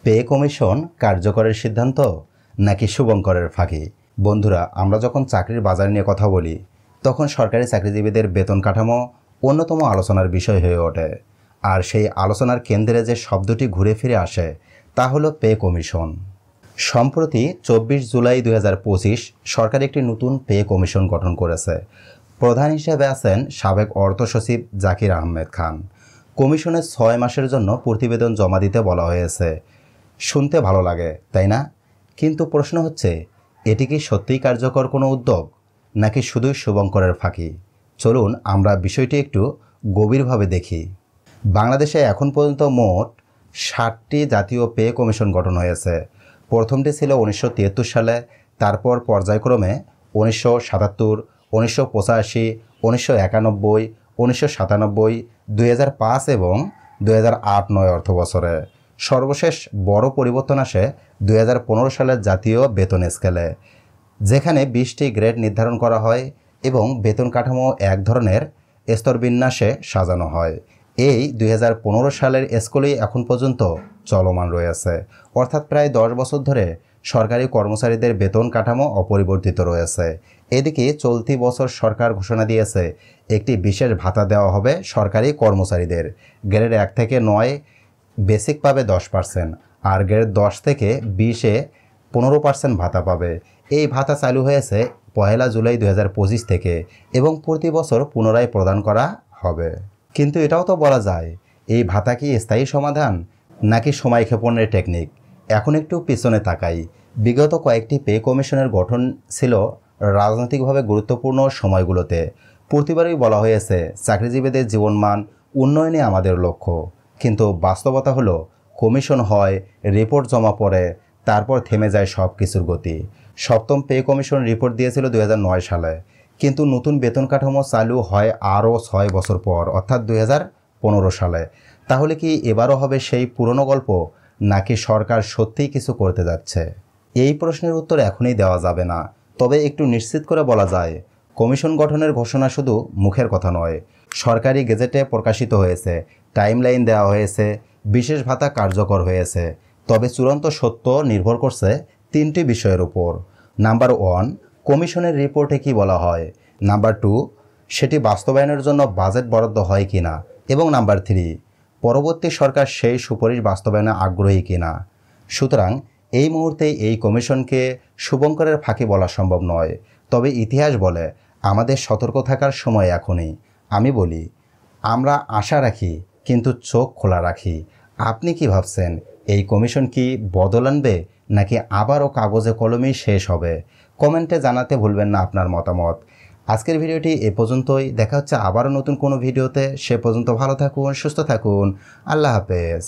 Pay commission কার্যকরের সিদ্ধান্ত নাকি শুভঙ্করের ফাঁকি? বন্ধুরা, আমরা যখন চাকরির বাজার নিয়ে কথা বলি তখন সরকারি চাকরিজীবীদের বেতন কাঠামো অন্যতম আলোচনার বিষয় হয়ে ওঠে। আর সেই আলোচনার কেন্দ্রে যে শব্দটি ঘুরে ফিরে আসে তা হলো পে কমিশন। সম্প্রতি 24 জুলাই 2025 সরকার একটি নতুন পে কমিশন গঠন করেছে। প্রধান হিসেবে আছেন সাবেক অর্থ সচিব জাকির আহমেদ খান। কমিশনের 6 মাসের জন্য প্রতিবেদন জমা দিতে বলা হয়েছে। শুনতে ভালো লাগে, তাই না? কিন্তু প্রশ্ন হচ্ছে, এটি কি সত্যিই কার্যকর কোনো উদ্যোগ নাকি শুধুই শুভঙ্করের ফাঁকি? চলুন আমরা বিষয়টি একটু গভীরভাবে দেখি। বাংলাদেশে এখন পর্যন্ত মোট 60টি জাতীয় পে কমিশন গঠন হয়েছে। প্রথমটি ছিল 1973 সালে, তারপর পর্যায়ক্রমে 1977, 1985, 1991, 1997, 2005 এবং 2008-09 অর্থ বছরে। সর্বশেষ বড় পরিবর্তন আসে 2015 সালের জাতীয় বেতন স্কেলে, যেখানে 20টি গ্রেড নির্ধারণ করা হয় এবং বেতন কাঠামো এক ধরনের স্তরবিন্যাসে সাজানো হয়। এই 2015 সালের স্কেলই এখন পর্যন্ত চলমান রয়েছে, অর্থাৎ প্রায় 10 বছর ধরে সরকারি কর্মচারীদের বেতন কাঠামো অপরিবর্তিত রয়েছে। এদিকে চলতি বছর সরকার ঘোষণা দিয়েছে একটি বিশেষ ভাতা দেওয়া হবে সরকারি কর্মচারীদের। গ্রেড 1 থেকে 9 বেসিক পাবে 10%, আর গ্রেড 10 থেকে 20-এ 15% ভাতা পাবে। এই ভাতা চালু হয়েছে 1 জুলাই 2025 থেকে এবং প্রতি বছর পুনরায় প্রদান করা হবে। কিন্তু এটাও তো বলা যায়, এই ভাতা কি স্থায়ী সমাধান নাকি সময়ক্ষেপণের টেকনিক? এখন একটু পিছনে তাকাই। বিগত কয়েকটি পে কমিশনের গঠন ছিল রাজনৈতিকভাবে গুরুত্বপূর্ণ সময়গুলোতে। প্রতিবারই বলা হয়েছে চাকরিজীবীদের জীবনমান উন্নয়নে আমাদের লক্ষ্য। কিন্তু বাস্তবতা হলো, কমিশন হয়, রিপোর্ট জমা পড়ে, তারপর থেমে যায় সব কিছুর গতি। সপ্তম পে কমিশন রিপোর্ট দিয়েছিল 2009 সালে, কিন্তু নতুন বেতন কাঠামো চালু হয় আরও 6 বছর পর, অর্থাৎ 2015 সালে। তাহলে কি এবারও হবে সেই পুরনো গল্প, নাকি সরকার সত্যিই কিছু করতে যাচ্ছে? এই প্রশ্নের উত্তর এখনই দেওয়া যাবে না, তবে একটু নিশ্চিত করে বলা যায়, কমিশন গঠনের ঘোষণা শুধু মুখের কথা নয়, সরকারি গেজেটে প্রকাশিত হয়েছে, টাইমলাইন দেওয়া হয়েছে, বিশেষ ভাতা কার্যকর হয়েছে। তবে চূড়ান্ত সত্য নির্ভর করছে 3টি বিষয়ের উপর। নাম্বার 1, কমিশনের রিপোর্টে কি বলা হয়। নাম্বার 2, সেটি বাস্তবায়নের জন্য বাজেট বরাদ্দ হয় কিনা। এবং নাম্বার 3, পরবর্তী সরকার সেই সুপারিশ বাস্তবায়নে আগ্রহী কিনা। সুতরাং এই মুহূর্তে এই কমিশনকে শুভঙ্করের ফাঁকি বলা সম্ভব নয়, তবে ইতিহাস বলে আমাদের সতর্ক থাকার সময় এখনই। আমি বলি, আমরা আশা রাখি কিন্তু চোখ খোলা রাখি। আপনি কি ভাবছেন, এই কমিশন কি বদল আনবে নাকি আবারও কাগজে কলমেই শেষ হবে? কমেন্টে জানাতে ভুলবেন না আপনার মতামত। আজকের ভিডিওটি এ পর্যন্তই। দেখা হচ্ছে আবারও নতুন কোনো ভিডিওতে। সে পর্যন্ত ভালো থাকুন, সুস্থ থাকুন। আল্লাহ হাফেজ।